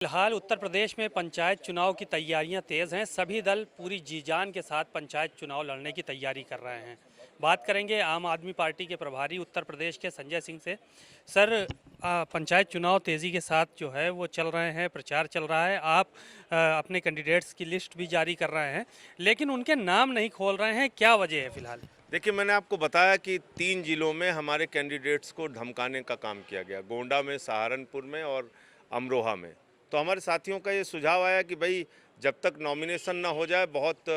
फिलहाल उत्तर प्रदेश में पंचायत चुनाव की तैयारियां तेज़ हैं। सभी दल पूरी जी जान के साथ पंचायत चुनाव लड़ने की तैयारी कर रहे हैं। बात करेंगे आम आदमी पार्टी के प्रभारी उत्तर प्रदेश के संजय सिंह से। सर, पंचायत चुनाव तेज़ी के साथ जो है वो चल रहे हैं, प्रचार चल रहा है। आप अपने कैंडिडेट्स की लिस्ट भी जारी कर रहे हैं, लेकिन उनके नाम नहीं खोल रहे हैं। क्या वजह है फिलहाल? देखिए, मैंने आपको बताया कि 3 जिलों में हमारे कैंडिडेट्स को धमकाने का काम किया गया, गोंडा में, सहारनपुर में और अमरोहा में। तो हमारे साथियों का ये सुझाव आया कि भाई जब तक नॉमिनेशन ना हो जाए बहुत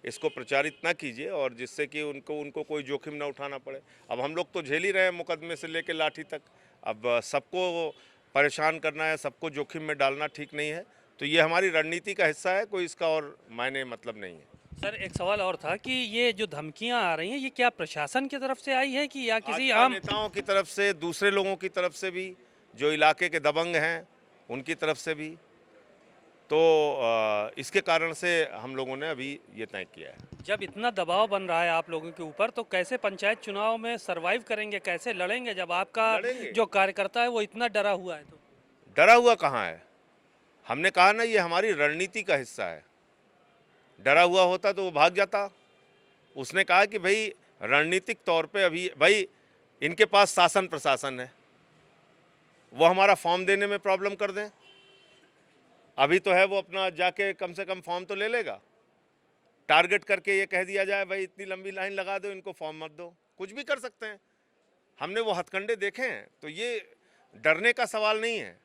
इसको प्रचारित ना कीजिए, और जिससे कि उनको उनको कोई जोखिम ना उठाना पड़े। अब हम लोग तो झेल ही रहे हैं मुकदमे से लेकर लाठी तक। अब सबको परेशान करना है, सबको जोखिम में डालना ठीक नहीं है। तो ये हमारी रणनीति का हिस्सा है, कोई इसका और मायने मतलब नहीं है। सर, एक सवाल और था कि ये जो धमकियां आ रही हैं, ये क्या प्रशासन की तरफ से आई है कि या किसी भाजपा आम? नेताओं की तरफ से, दूसरे लोगों की तरफ से भी, जो इलाके के दबंग हैं उनकी तरफ से भी। तो इसके कारण से हम लोगों ने अभी ये तय किया है। जब इतना दबाव बन रहा है आप लोगों के ऊपर, तो कैसे पंचायत चुनाव में सरवाइव करेंगे, कैसे लड़ेंगे जब आपका लड़ेंगे। जो कार्यकर्ता है वो इतना डरा हुआ है? तो डरा हुआ कहाँ है? हमने कहा ना, ये हमारी रणनीति का हिस्सा है। डरा हुआ होता तो वो भाग जाता। उसने कहा कि भाई रणनीतिक तौर पे अभी भाई इनके पास शासन प्रशासन है, वो हमारा फॉर्म देने में प्रॉब्लम कर दें। अभी तो है, वो अपना जाके कम से कम फॉर्म तो ले लेगा। टारगेट करके ये कह दिया जाए भाई इतनी लंबी लाइन लगा दो, इनको फॉर्म मत दो, कुछ भी कर सकते हैं। हमने वो हथकंडे देखे हैं। तो ये डरने का सवाल नहीं है।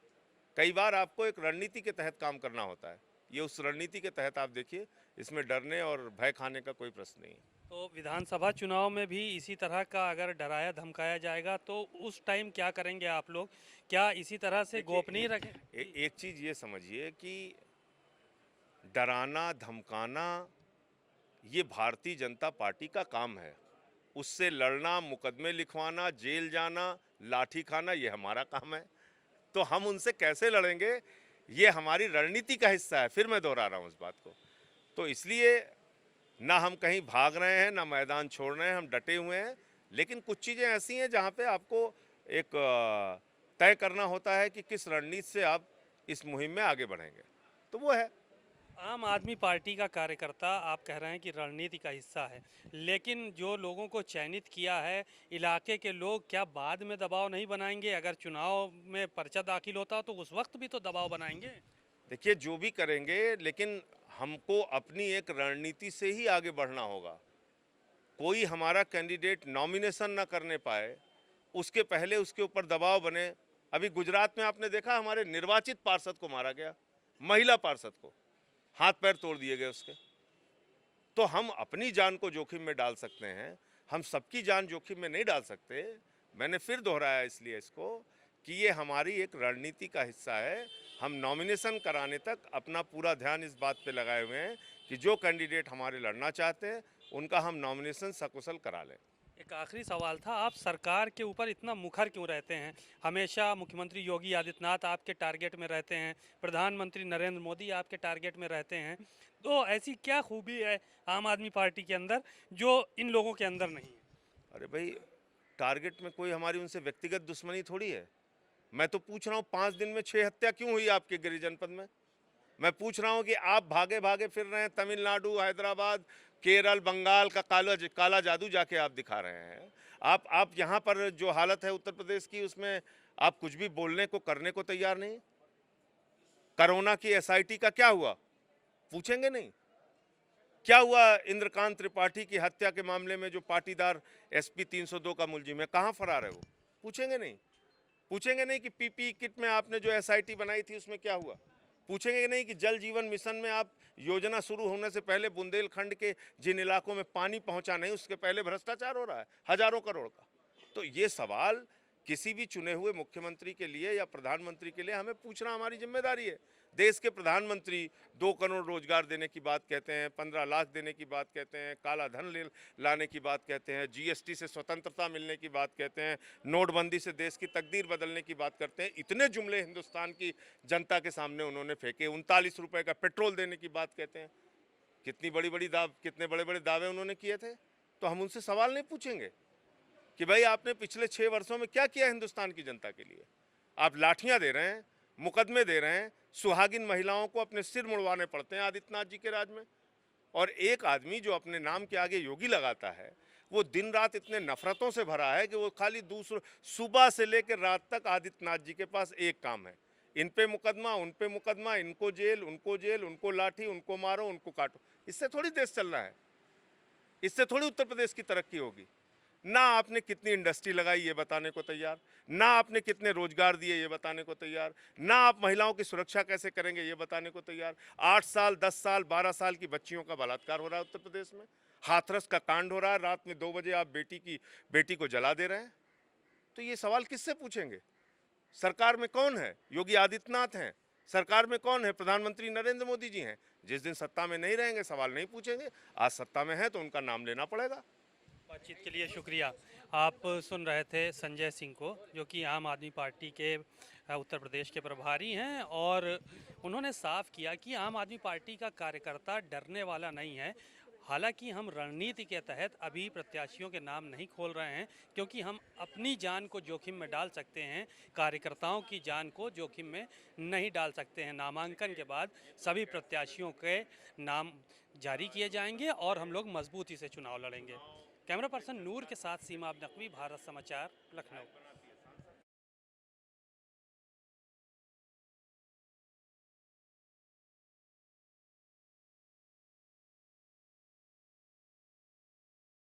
कई बार आपको एक रणनीति के तहत काम करना होता है। ये उस रणनीति के तहत आप देखिए, इसमें डरने और भय खाने का कोई प्रश्न नहीं है। तो विधानसभा चुनाव में भी इसी तरह का अगर डराया धमकाया जाएगा तो उस टाइम क्या करेंगे आप लोग? क्या इसी तरह से देखिए, गोपनीय रखें? एक चीज ये समझिए कि डराना धमकाना ये भारतीय जनता पार्टी का काम है। उससे लड़ना, मुकदमे लिखवाना, जेल जाना, लाठी खाना, ये हमारा काम है। तो हम उनसे कैसे लड़ेंगे, ये हमारी रणनीति का हिस्सा है। फिर मैं दोहरा रहा हूँ इस बात को। तो इसलिए ना हम कहीं भाग रहे हैं, ना मैदान छोड़ रहे हैं, हम डटे हुए हैं। लेकिन कुछ चीज़ें ऐसी हैं जहाँ पे आपको एक तय करना होता है कि किस रणनीति से आप इस मुहिम में आगे बढ़ेंगे। तो वो है। आम आदमी पार्टी का कार्यकर्ता आप कह रहे हैं कि रणनीति का हिस्सा है, लेकिन जो लोगों को चयनित किया है इलाके के लोग, क्या बाद में दबाव नहीं बनाएंगे? अगर चुनाव में पर्चा दाखिल होता तो उस वक्त भी तो दबाव बनाएंगे। देखिए, जो भी करेंगे, लेकिन हमको अपनी एक रणनीति से ही आगे बढ़ना होगा। कोई हमारा कैंडिडेट नॉमिनेशन ना करने पाए, उसके पहले उसके ऊपर दबाव बने। अभी गुजरात में आपने देखा, हमारे निर्वाचित पार्षद को मारा गया, महिला पार्षद को हाथ पैर तोड़ दिए गए उसके। तो हम अपनी जान को जोखिम में डाल सकते हैं, हम सबकी जान जोखिम में नहीं डाल सकते। मैंने फिर दोहराया इसलिए इसको कि ये हमारी एक रणनीति का हिस्सा है। हम नॉमिनेशन कराने तक अपना पूरा ध्यान इस बात पे लगाए हुए हैं कि जो कैंडिडेट हमारे लड़ना चाहते हैं उनका हम नॉमिनेशन सकुशल करा लें। एक आखिरी सवाल था, आप सरकार के ऊपर इतना मुखर क्यों रहते हैं? हमेशा मुख्यमंत्री योगी आदित्यनाथ आपके टारगेट में रहते हैं, प्रधानमंत्री नरेंद्र मोदी आपके टारगेट में रहते हैं। तो ऐसी क्या खूबी है आम आदमी पार्टी के अंदर जो इन लोगों के अंदर नहीं है? अरे भाई, टारगेट में कोई हमारी उनसे व्यक्तिगत दुश्मनी थोड़ी है। मैं तो पूछ रहा हूँ, 5 दिन में 6 हत्या क्यों हुई आपके गिरिजन जनपद में? मैं पूछ रहा हूं कि आप भागे भागे फिर रहे हैं, तमिलनाडु, हैदराबाद, केरल, बंगाल का काला जादू जाके आप दिखा रहे हैं। आप यहाँ पर जो हालत है उत्तर प्रदेश की, उसमें आप कुछ भी बोलने को, करने को तैयार नहीं। कोरोना की एसआईटी का क्या हुआ, पूछेंगे नहीं? क्या हुआ इंद्रकांत त्रिपाठी की हत्या के मामले में जो पाटीदार एसपी 302 का मुलजिम है, कहाँ फरार है वो? पूछेंगे नहीं? पूछेंगे नहीं कि पीपी किट में आपने जो एसआईटी बनाई थी उसमें क्या हुआ? पूछेंगे नहीं कि जल जीवन मिशन में आप योजना शुरू होने से पहले बुंदेलखंड के जिन इलाकों में पानी पहुंचा नहीं, उसके पहले भ्रष्टाचार हो रहा है हजारों करोड़ का? तो ये सवाल किसी भी चुने हुए मुख्यमंत्री के लिए या प्रधानमंत्री के लिए हमें पूछना हमारी जिम्मेदारी है। देश के प्रधानमंत्री 2 करोड़ रोजगार देने की बात कहते हैं, 15 लाख देने की बात कहते हैं, काला धन लाने की बात कहते हैं, जीएसटी से स्वतंत्रता मिलने की बात कहते हैं, नोटबंदी से देश की तकदीर बदलने की बात करते हैं। इतने जुमले हिंदुस्तान की जनता के सामने उन्होंने फेंके। 39 रुपए का पेट्रोल देने की बात कहते हैं। कितने बड़े बड़े दावे उन्होंने किए थे। तो हम उनसे सवाल नहीं पूछेंगे कि भाई आपने पिछले 6 वर्षों में क्या किया हिंदुस्तान की जनता के लिए? आप लाठियां दे रहे हैं, मुकदमे दे रहे हैं, सुहागिन महिलाओं को अपने सिर मुड़वाने पड़ते हैं आदित्यनाथ जी के राज में। और एक आदमी जो अपने नाम के आगे योगी लगाता है, वो दिन रात इतने नफरतों से भरा है कि वो खाली दूसरों, सुबह से लेकर रात तक आदित्यनाथ जी के पास एक काम है, इन पे मुकदमा, उन पे मुकदमा, इनको जेल, उनको लाठी, उनको मारो, उनको काटो। इससे थोड़ी देश चल रहा है, इससे थोड़ी उत्तर प्रदेश की तरक्की होगी। ना आपने कितनी इंडस्ट्री लगाई ये बताने को तैयार, ना आपने कितने रोजगार दिए ये बताने को तैयार, ना आप महिलाओं की सुरक्षा कैसे करेंगे ये बताने को तैयार। 8 साल, 10 साल, 12 साल की बच्चियों का बलात्कार हो रहा है उत्तर प्रदेश में, हाथरस का कांड हो रहा है, रात में 2 बजे आप बेटी को जला दे रहे हैं। तो ये सवाल किससे पूछेंगे? सरकार में कौन है? योगी आदित्यनाथ हैं। सरकार में कौन है? प्रधानमंत्री नरेंद्र मोदी जी हैं। जिस दिन सत्ता में नहीं रहेंगे सवाल नहीं पूछेंगे, आज सत्ता में है तो उनका नाम लेना पड़ेगा। बातचीत के लिए शुक्रिया। आप सुन रहे थे संजय सिंह को, जो कि आम आदमी पार्टी के उत्तर प्रदेश के प्रभारी हैं, और उन्होंने साफ किया कि आम आदमी पार्टी का कार्यकर्ता डरने वाला नहीं है। हालांकि हम रणनीति के तहत अभी प्रत्याशियों के नाम नहीं खोल रहे हैं, क्योंकि हम अपनी जान को जोखिम में डाल सकते हैं, कार्यकर्ताओं की जान को जोखिम में नहीं डाल सकते हैं। नामांकन के बाद सभी प्रत्याशियों के नाम जारी किए जाएंगे और हम लोग मजबूती से चुनाव लड़ेंगे। कैमरा पर्सन नूर के साथ सीमा नकवी, भारत समाचार, लखनऊ।